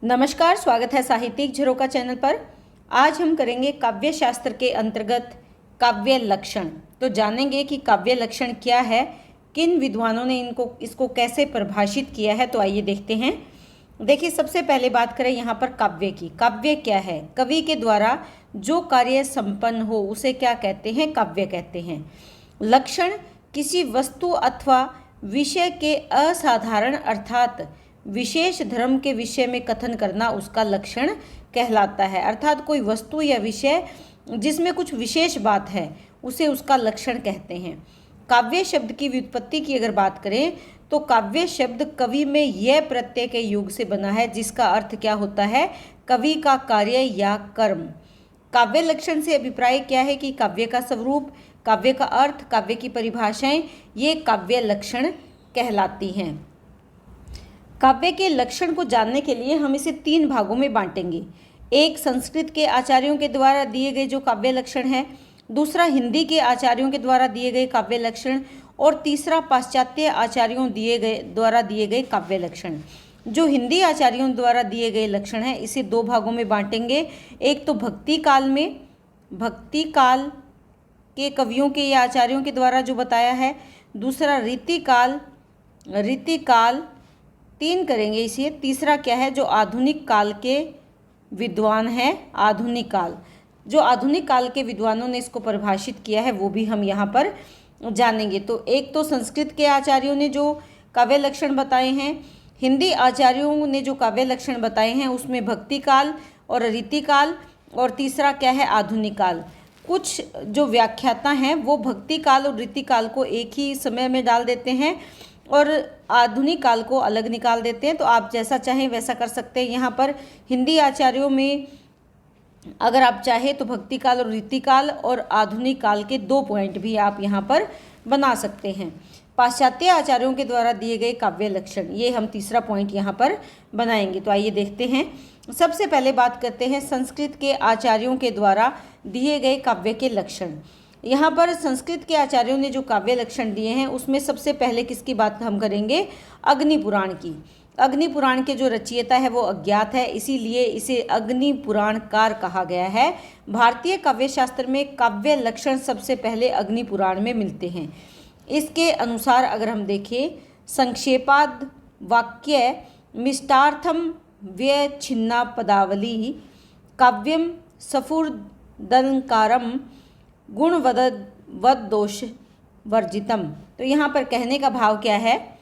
नमस्कार, स्वागत है साहित्यिक झरोका चैनल पर। आज हम करेंगे काव्य शास्त्र के अंतर्गत काव्य लक्षण। तो जानेंगे कि काव्य लक्षण क्या है, किन विद्वानों ने इसको कैसे परिभाषित किया है। तो आइए देखते हैं। देखिए, सबसे पहले बात करें यहाँ पर काव्य की। काव्य क्या है? कवि के द्वारा जो कार्य संपन्न हो उसे क्या कहते हैं? काव्य कहते हैं। लक्षण किसी वस्तु अथवा विषय के असाधारण अर्थात विशेष धर्म के विषय में कथन करना उसका लक्षण कहलाता है। अर्थात कोई वस्तु या विषय जिसमें कुछ विशेष बात है उसे उसका लक्षण कहते हैं। काव्य शब्द की व्युत्पत्ति की अगर बात करें तो काव्य शब्द कवि में यह प्रत्यय के योग से बना है, जिसका अर्थ क्या होता है? कवि का कार्य या कर्म। काव्य लक्षण से अभिप्राय क्या है कि काव्य का स्वरूप, काव्य का अर्थ, काव्य की परिभाषाएं, ये काव्य लक्षण कहलाती हैं। काव्य के लक्षण को जानने के लिए हम इसे 3 भागों में बांटेंगे। एक संस्कृत के आचार्यों के द्वारा दिए गए जो काव्य लक्षण है, दूसरा हिंदी के आचार्यों के द्वारा दिए गए काव्य लक्षण, और तीसरा पाश्चात्य आचार्यों द्वारा दिए गए काव्य लक्षण। जो हिंदी आचार्यों द्वारा दिए गए लक्षण हैं इसे 2 भागों में बांटेंगे। एक तो भक्ति काल में, भक्ति काल के कवियों के या आचार्यों के द्वारा जो बताया है, दूसरा रीतिकाल, रीतिकाल 3 करेंगे इसे। तीसरा क्या है? जो आधुनिक काल के विद्वान हैं, आधुनिक काल, जो आधुनिक काल के विद्वानों ने इसको परिभाषित किया है वो भी हम यहाँ पर जानेंगे। तो एक तो संस्कृत के आचार्यों ने जो काव्य लक्षण बताए हैं, हिंदी आचार्यों ने जो काव्य लक्षण बताए हैं उसमें भक्ति काल और रीतिकाल, और तीसरा क्या है? आधुनिक काल। कुछ जो व्याख्याता हैं वो भक्ति काल और रीतिकाल को एक ही समय में डाल देते हैं और आधुनिक काल को अलग निकाल देते हैं। तो आप जैसा चाहें वैसा कर सकते हैं। यहाँ पर हिंदी आचार्यों में अगर आप चाहें तो भक्ति काल और रीतिकाल और आधुनिक काल के 2 पॉइंट भी आप यहाँ पर बना सकते हैं। पाश्चात्य आचार्यों के द्वारा दिए गए काव्य लक्षण, ये हम तीसरा पॉइंट यहाँ पर बनाएंगे। तो आइए देखते हैं। सबसे पहले बात करते हैं संस्कृत के आचार्यों के द्वारा दिए गए काव्य के लक्षण। यहाँ पर संस्कृत के आचार्यों ने जो काव्य लक्षण दिए हैं उसमें सबसे पहले किसकी बात हम करेंगे? अग्नि पुराण की। अग्नि पुराण के जो रचयिता है वो अज्ञात है, इसीलिए इसे अग्नि पुराणकार कहा गया है। भारतीय काव्य शास्त्र में काव्य लक्षण सबसे पहले अग्नि पुराण में मिलते हैं। इसके अनुसार अगर हम देखें, संक्षेपाद वाक्य मिष्टार्थम व्यच्छिन्ना पदावली काव्यम सफुर्दलकारम गुणवद दोष वर्जितम। तो यहाँ पर कहने का भाव क्या है?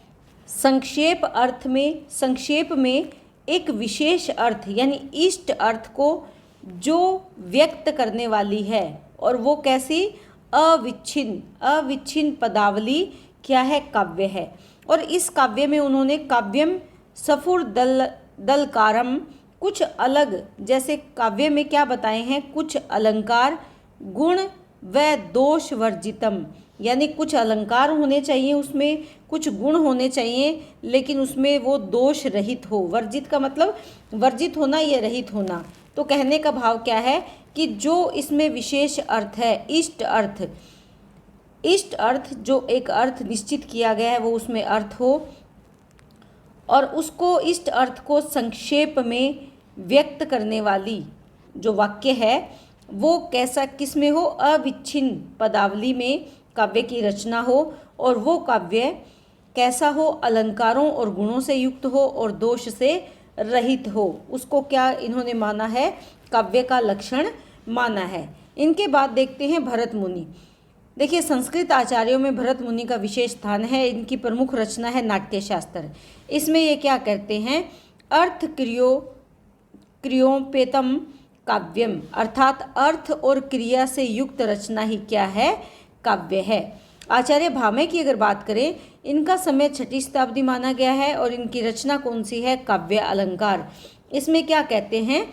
संक्षेप अर्थ में, संक्षेप में एक विशेष अर्थ यानी इष्ट अर्थ को जो व्यक्त करने वाली है, और वो कैसी? अविच्छिन्न पदावली क्या है? काव्य है। और इस काव्य में उन्होंने काव्यम सफुर्दलकारम, कुछ अलग, जैसे काव्य में क्या बताए हैं? कुछ अलंकार, गुण व दोष वर्जितम, यानी कुछ अलंकार होने चाहिए, उसमें कुछ गुण होने चाहिए, लेकिन उसमें वो दोष रहित हो। वर्जित का मतलब वर्जित होना या रहित होना। तो कहने का भाव क्या है कि जो इसमें विशेष अर्थ है, इष्ट अर्थ, इष्ट अर्थ, जो एक अर्थ निश्चित किया गया है वो उसमें अर्थ हो, और उसको इष्ट अर्थ को संक्षेप में व्यक्त करने वाली जो वाक्य है वो कैसा, किस में हो? अविच्छिन्न पदावली में काव्य की रचना हो, और वो काव्य कैसा हो? अलंकारों और गुणों से युक्त हो और दोष से रहित हो। उसको क्या इन्होंने माना है? काव्य का लक्षण माना है। इनके बाद देखते हैं भरत मुनि। देखिए, संस्कृत आचार्यों में भरत मुनि का विशेष स्थान है। इनकी प्रमुख रचना है नाट्यशास्त्र। इसमें ये क्या करते हैं? अर्थ क्रियोपेतम काव्यम, अर्थात अर्थ और क्रिया से युक्त रचना ही क्या है? काव्य है। आचार्य भामे की अगर बात करें, इनका समय 6वीं शताब्दी माना गया है और इनकी रचना कौन सी है? काव्य अलंकार। इसमें क्या कहते हैं?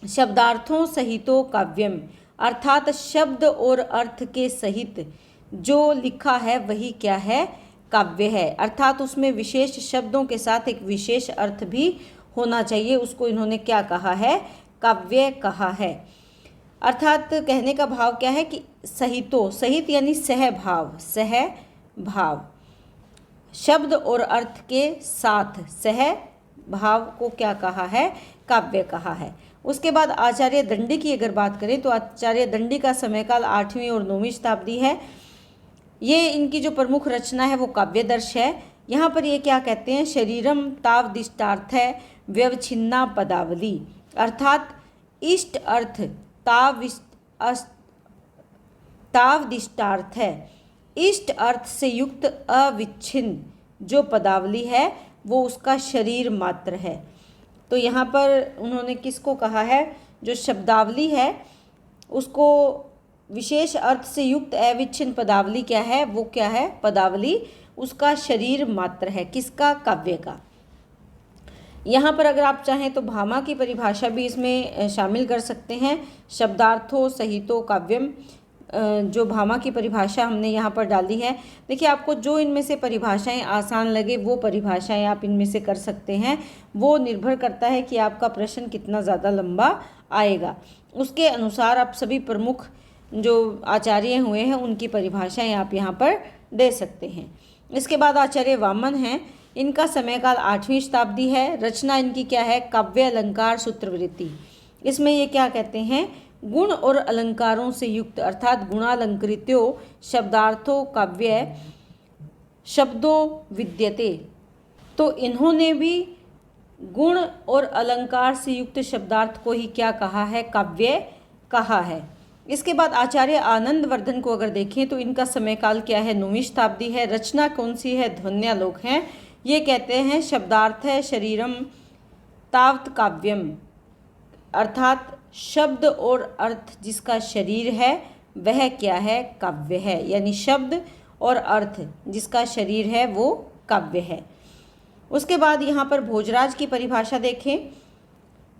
शब्दार्थों सहितो काव्यम, अर्थात शब्द और अर्थ के सहित जो लिखा है वही क्या है? काव्य है। अर्थात उसमें विशेष शब्दों के साथ एक विशेष अर्थ भी होना चाहिए। उसको इन्होंने क्या कहा है? काव्य कहा है। अर्थात कहने का भाव क्या है कि सहितो, सहित यानी सहभाव, सहभाव, शब्द और अर्थ के साथ, सह भाव को क्या कहा है, काव्य कहा है। उसके बाद आचार्य दंडी की अगर बात करें तो आचार्य दंडी का समयकाल 8वीं और 9वीं शताब्दी है। ये इनकी जो प्रमुख रचना है वो काव्यदर्श है। यहाँ पर ये क्या कहते हैं, शरीरम तावदिष्टार्थ है व्यवच्छिन्ना पदावली, अर्थात इष्ट अर्थ तावदिष्टार्थ है, इष्ट अर्थ से युक्त अविच्छिन्न जो पदावली है वो उसका शरीर मात्र है। तो यहाँ पर उन्होंने किसको कहा है, जो शब्दावली है उसको विशेष अर्थ से युक्त अविच्छिन्न पदावली क्या है, वो क्या है, पदावली उसका शरीर मात्र है, किसका, काव्य का। यहाँ पर अगर आप चाहें तो भामा की परिभाषा भी इसमें शामिल कर सकते हैं, शब्दार्थो सहितो काव्यम, जो भामा की परिभाषा हमने यहाँ पर डाली है। देखिए आपको जो इनमें से परिभाषाएं आसान लगे वो परिभाषाएं आप इनमें से कर सकते हैं, वो निर्भर करता है कि आपका प्रश्न कितना ज़्यादा लंबा आएगा। उसके अनुसार आप सभी प्रमुख जो आचार्य हुए हैं उनकी परिभाषाएं आप यहाँ पर दे सकते हैं। इसके बाद आचार्य वामन हैं, इनका समयकाल 8वीं शताब्दी है। रचना इनकी क्या है, काव्य अलंकार सूत्रवृत्ति। इसमें ये क्या कहते हैं, गुण और अलंकारों से युक्त अर्थात गुणालंकृत्यो शब्दार्थो काव्य शब्दों विद्यते। तो इन्होंने भी गुण और अलंकार से युक्त शब्दार्थ को ही क्या कहा है, काव्य कहा है। इसके बाद आचार्य आनंदवर्धन को अगर देखें तो इनका समयकाल क्या है, 9वीं शताब्दी है। रचना कौन सी है, ध्वन्यालोक है। ये कहते हैं शब्दार्थ है शरीरम तावत काव्यम, अर्थात शब्द और अर्थ जिसका शरीर है वह क्या है, काव्य है। यानी शब्द और अर्थ जिसका शरीर है वो काव्य है। उसके बाद यहाँ पर भोजराज की परिभाषा देखें।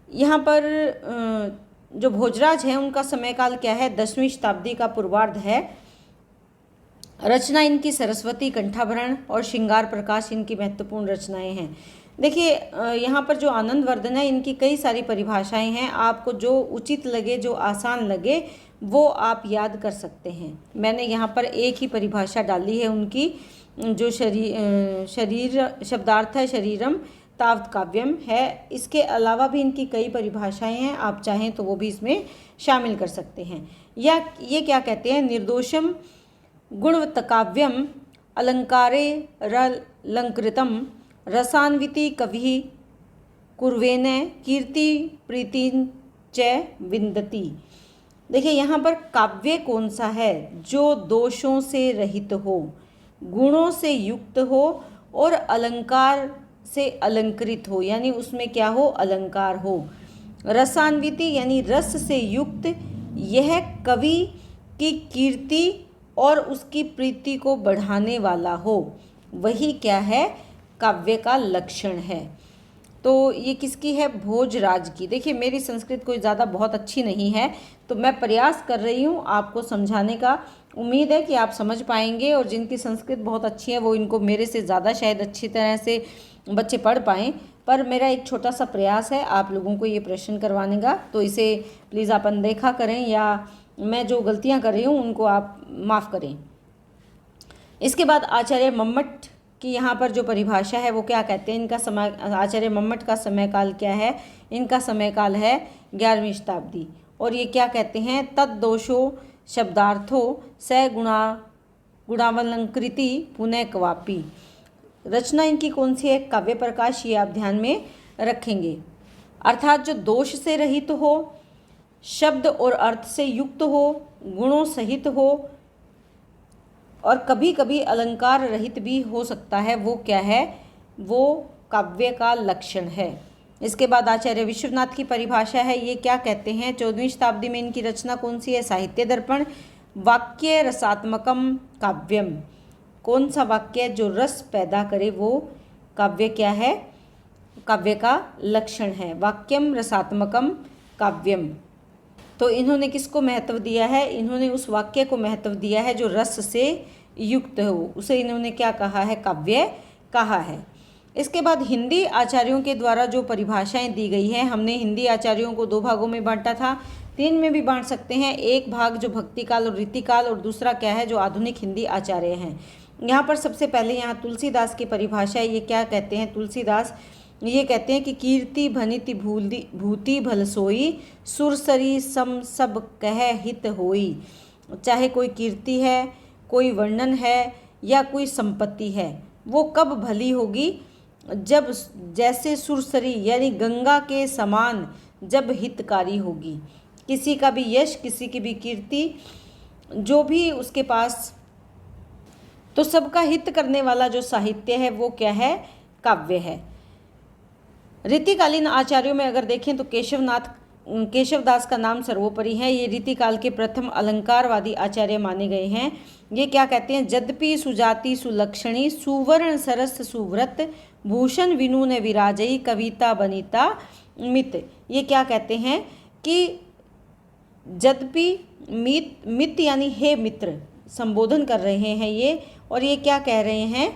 यहाँ पर जो भोजराज हैं उनका समयकाल क्या है, 10वीं शताब्दी का पूर्वार्ध है। रचना इनकी सरस्वती, कंठाभरण और श्रृंगार प्रकाश इनकी महत्वपूर्ण रचनाएं हैं। देखिए यहाँ पर जो आनंदवर्धन है इनकी कई सारी परिभाषाएं हैं, आपको जो उचित लगे, जो आसान लगे वो आप याद कर सकते हैं। मैंने यहाँ पर एक ही परिभाषा डाली है उनकी, जो शरीर शब्दार्थ है शरीरम तावत काव्यम है। इसके अलावा भी इनकी कई परिभाषाएं हैं, आप चाहें तो वो भी इसमें शामिल कर सकते हैं। या ये क्या कहते हैं, निर्दोषम गुणवत्काव्यम अलंकारे रलंकृतम रसान्विति कवि कुर्वेन कीर्ति प्रीतिं च विन्दति। देखिए यहाँ पर काव्य कौन सा है, जो दोषों से रहित हो, गुणों से युक्त हो और अलंकार से अलंकृत हो, यानी उसमें क्या हो, अलंकार हो। रसान्विति यानी रस से युक्त, यह कवि की कीर्ति और उसकी प्रीति को बढ़ाने वाला हो, वही क्या है, काव्य का लक्षण है। तो ये किसकी है, भोजराज की। देखिए मेरी संस्कृत कोई ज़्यादा बहुत अच्छी नहीं है, तो मैं प्रयास कर रही हूँ आपको समझाने का। उम्मीद है कि आप समझ पाएंगे, और जिनकी संस्कृत बहुत अच्छी है वो इनको मेरे से ज़्यादा शायद अच्छी तरह से बच्चे पढ़ पाएँ। पर मेरा एक छोटा सा प्रयास है आप लोगों को ये प्रश्न करवाने का, तो इसे प्लीज़ आप अनदेखा करें, या मैं जो गलतियाँ कर रही हूँ उनको आप माफ़ करें। इसके बाद आचार्य मम्मट की यहाँ पर जो परिभाषा है वो क्या कहते हैं, इनका समय, आचार्य मम्मट का समयकाल क्या है, इनका समयकाल है 11वीं शताब्दी। और ये क्या कहते हैं, तद्दोषो शब्दार्थो स गुणावलंकृति पुनः क्वापी। रचना इनकी कौन सी है, काव्य प्रकाश, ये आप ध्यान में रखेंगे। अर्थात जो दोष से रहित हो, शब्द और अर्थ से युक्त हो, गुणों सहित हो, और कभी कभी अलंकार रहित भी हो सकता है, वो क्या है, वो काव्य का लक्षण है। इसके बाद आचार्य विश्वनाथ की परिभाषा है, ये क्या कहते हैं, 14वीं शताब्दी में इनकी रचना कौन सी है, साहित्य दर्पण। वाक्य रसात्मकम काव्यम, कौन सा वाक्य जो रस पैदा करे वो काव्य क्या है, काव्य का लक्षण है। वाक्यम रसात्मकम काव्यम। तो इन्होंने किसको महत्व दिया है, इन्होंने उस वाक्य को महत्व दिया है जो रस से युक्त हो, उसे इन्होंने क्या कहा है, काव्य कहा है। इसके बाद हिंदी आचार्यों के द्वारा जो परिभाषाएं दी गई हैं, हमने हिंदी आचार्यों को 2 भागों में बांटा था, 3 में भी बांट सकते हैं। एक भाग जो भक्तिकाल और रीतिकाल, और दूसरा क्या है, जो आधुनिक हिंदी आचार्य हैं। यहाँ पर सबसे पहले यहाँ तुलसीदास की परिभाषा है, ये क्या कहते हैं, तुलसीदास ये कहते हैं कि कीर्ति भनिति भूति भल सोई, सुरसरी सम सब कह हित होई। चाहे कोई कीर्ति है, कोई वर्णन है या कोई संपत्ति है, वो कब भली होगी? जब जैसे सुरसरी यानी गंगा के समान जब हितकारी होगी। किसी का भी यश, किसी की भी कीर्ति, जो भी उसके पास, तो सबका हित करने वाला जो साहित्य है वो क्या है? काव्य है। रीतिकालीन आचार्यों में अगर देखें तो केशवदास का नाम सर्वोपरि है। ये रीतिकाल के प्रथम अलंकारवादी आचार्य माने गए हैं। ये क्या कहते हैं? यद्यपि सुजाति सुलक्षणी, सुवर्ण सरस सुव्रत, भूषण विनून विराजई, कविता बनिता मित। ये क्या कहते हैं कि यद्यपि मित यानी हे मित्र, संबोधन कर रहे हैं ये, और ये क्या कह रहे हैं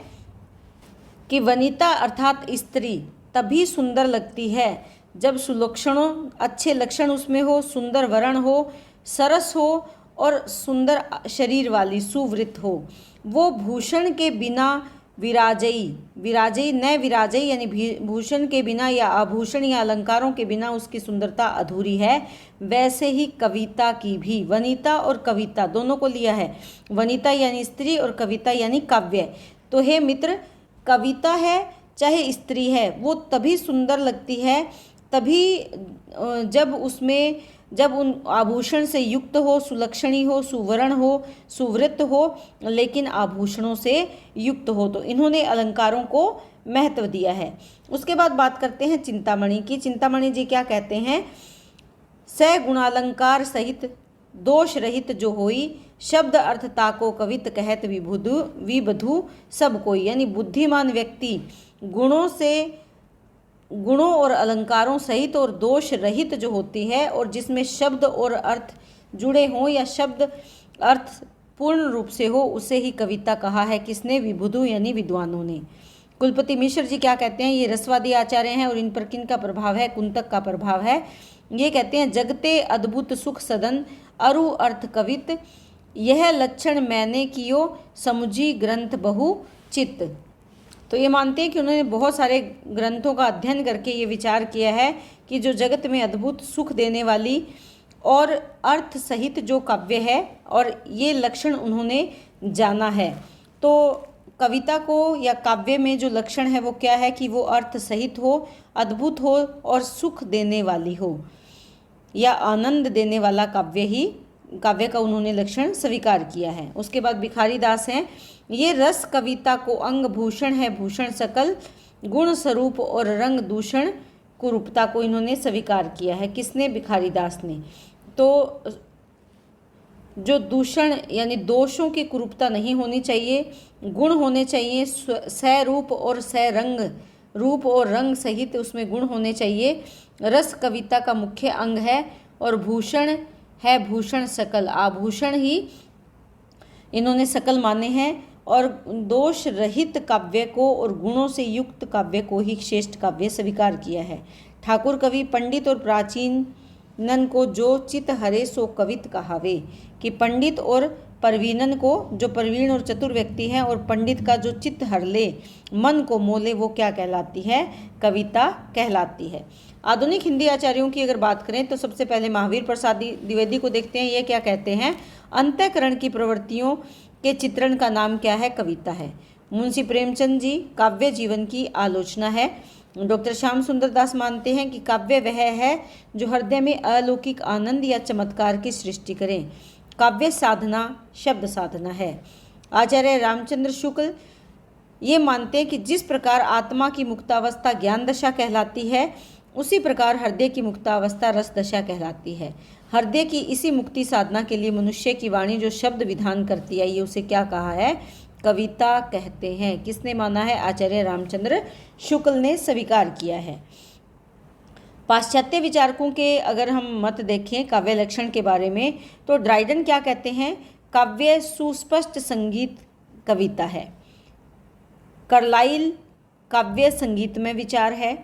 कि वनिता अर्थात स्त्री तभी सुंदर लगती है जब सुलक्षणों, अच्छे लक्षण उसमें हो, सुंदर वर्ण हो, सरस हो और सुंदर शरीर वाली, सुवृत हो। वो भूषण के बिना विराजई न विराजई यानी भूषण के बिना या आभूषण या अलंकारों के बिना उसकी सुंदरता अधूरी है। वैसे ही कविता की भी, वनिता और कविता दोनों को लिया है। वनिता यानी स्त्री और कविता यानी काव्य। तो हे मित्र, कविता है चाहे स्त्री है, वो तभी सुंदर लगती है, तभी जब उन आभूषण से युक्त हो, सुलक्षणी हो, सुवर्ण हो, सुवृत्त हो, लेकिन आभूषणों से युक्त हो। तो इन्होंने अलंकारों को महत्व दिया है। उसके बाद बात करते हैं चिंतामणि की। चिंतामणि जी क्या कहते हैं? स गुणालंकार सहित दोष रहित जो होई, शब्द अर्थ ताको कवित कहत विबधु सब कोई। यानी बुद्धिमान व्यक्ति गुणों और अलंकारों सहित और दोष रहित जो होती है, और जिसमें शब्द और अर्थ जुड़े हों या शब्द अर्थ पूर्ण रूप से हो, उसे ही कविता कहा है। किसने? विबुधु यानी विद्वानों ने। कुलपति मिश्र जी क्या कहते हैं? ये रसवादी आचार्य हैं और इन पर किन का प्रभाव है? कुंतक का प्रभाव है। ये कहते हैं जगते अद्भुत सुख सदन, अरु अर्थ कवित, यह लक्षण मैंने कियो, समुझी ग्रंथ बहु चित्त। तो ये मानते हैं कि उन्होंने बहुत सारे ग्रंथों का अध्ययन करके ये विचार किया है कि जो जगत में अद्भुत सुख देने वाली और अर्थ सहित जो काव्य है, और ये लक्षण उन्होंने जाना है। तो कविता को या काव्य में जो लक्षण है वो क्या है? कि वो अर्थ सहित हो, अद्भुत हो और सुख देने वाली हो, या आनंद देने वाला काव्य का उन्होंने लक्षण स्वीकार किया है। उसके बाद भिखारी दास हैं। ये रस कविता को अंग भूषण है, भूषण सकल गुण स्वरूप और रंग दूषण कुरूपता को इन्होंने स्वीकार किया है। किसने? भिखारी दास ने। तो जो दूषण यानी दोषों की कुरूपता नहीं होनी चाहिए, गुण होने चाहिए, सरूप और सरंग, रूप और रंग सहित उसमें गुण होने चाहिए। रस कविता का मुख्य अंग है, और भूषण है भूषण सकल, आभूषण ही इन्होंने सकल माने हैं, और दोष रहित काव्य को और गुणों से युक्त काव्य को ही श्रेष्ठ काव्य स्वीकार किया है। ठाकुर कवि पंडित और प्राचीन नन को जो चित हरे सो कवित कहावे, कि पंडित और प्रवीणन को, जो प्रवीण और चतुर व्यक्ति हैं, और पंडित का जो चित्त हर ले, मन को मोले, वो क्या कहलाती है? कविता कहलाती है। आधुनिक हिंदी आचार्यों की अगर बात करें तो सबसे पहले महावीर प्रसाद द्विवेदी को देखते हैं। ये क्या कहते हैं? अंतःकरण की प्रवृत्तियों के चित्रण का नाम क्या है? कविता है। मुंशी प्रेमचंद जी काव्य जीवन की आलोचना है। डॉक्टर श्याम सुंदर दास मानते हैं कि काव्य वह है जो हृदय में अलौकिक आनंद या चमत्कार की सृष्टि करें। काव्य साधना शब्द साधना है। आचार्य रामचंद्र शुक्ल ये मानते हैं कि जिस प्रकार आत्मा की मुक्तावस्था ज्ञान दशा कहलाती है, उसी प्रकार हृदय की मुक्तावस्था रस दशा कहलाती है। हृदय की इसी मुक्ति साधना के लिए मनुष्य की वाणी जो शब्द विधान करती है, ये उसे क्या कहा है? कविता कहते हैं। किसने माना है? आचार्य रामचंद्र शुक्ल ने स्वीकार किया है। पाश्चात्य विचारकों के अगर हम मत देखें काव्य लक्षण के बारे में, तो ड्राइडन क्या कहते हैं? काव्य सुस्पष्ट संगीत कविता है। कार्लाइल काव्य संगीत में विचार है।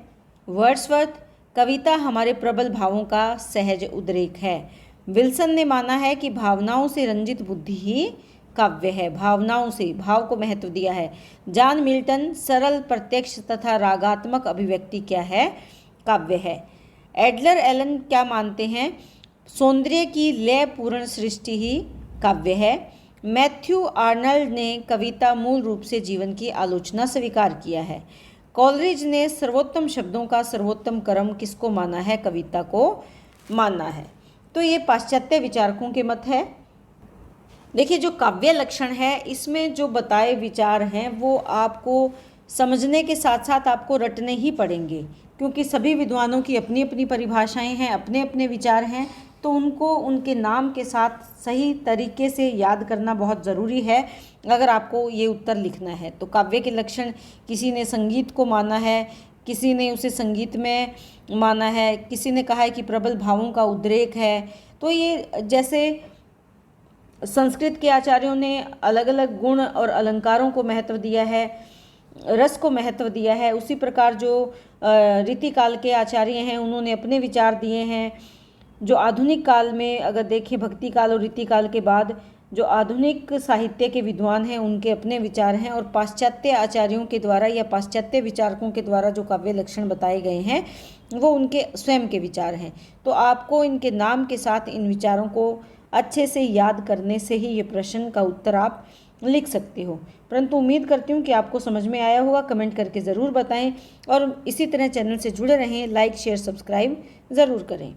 वर्ड्सवर्थ कविता हमारे प्रबल भावों का सहज उद्रेक है। विल्सन ने माना है कि भावनाओं से रंजित बुद्धि ही काव्य है, भावनाओं से, भाव को महत्व दिया है। जॉन मिल्टन, सरल, प्रत्यक्ष तथा रागात्मक अभिव्यक्ति क्या है? काव्य है। एडलर एलन क्या मानते हैं? सौंदर्य की लयपूर्ण सृष्टि ही काव्य है। मैथ्यू आर्नल्ड ने कविता मूल रूप से जीवन की आलोचना स्वीकार किया है। कॉलरिज ने सर्वोत्तम शब्दों का सर्वोत्तम कर्म किसको माना है? कविता को माना है। तो ये पाश्चात्य विचारकों के मत है। देखिए, जो काव्य लक्षण है इसमें जो बताए विचार हैं वो आपको समझने के साथ साथ आपको रटने ही पड़ेंगे, क्योंकि सभी विद्वानों की अपनी अपनी परिभाषाएं हैं, अपने अपने विचार हैं, तो उनको उनके नाम के साथ सही तरीके से याद करना बहुत ज़रूरी है अगर आपको ये उत्तर लिखना है। तो काव्य के लक्षण, किसी ने संगीत को माना है, किसी ने उसे संगीत में माना है, किसी ने कहा है कि प्रबल भावों का उद्रेक है। तो ये जैसे संस्कृत के आचार्यों ने अलग अलग गुण और अलंकारों को महत्व दिया है, रस को महत्व दिया है, उसी प्रकार जो रीतिकाल के आचार्य हैं उन्होंने अपने विचार दिए हैं। जो आधुनिक काल में अगर देखें, भक्ति काल और रीतिकाल के बाद जो आधुनिक साहित्य के विद्वान हैं उनके अपने विचार हैं, और पाश्चात्य आचार्यों के द्वारा या पाश्चात्य विचारकों के द्वारा जो काव्य लक्षण बताए गए हैं वो उनके स्वयं के विचार हैं। तो आपको इनके नाम के साथ इन विचारों को अच्छे से याद करने से ही ये प्रश्न का उत्तर आप लिख सकते हो। परंतु उम्मीद करती हूँ कि आपको समझ में आया होगा। कमेंट करके ज़रूर बताएं और इसी तरह चैनल से जुड़े रहें। लाइक, शेयर, सब्सक्राइब ज़रूर करें।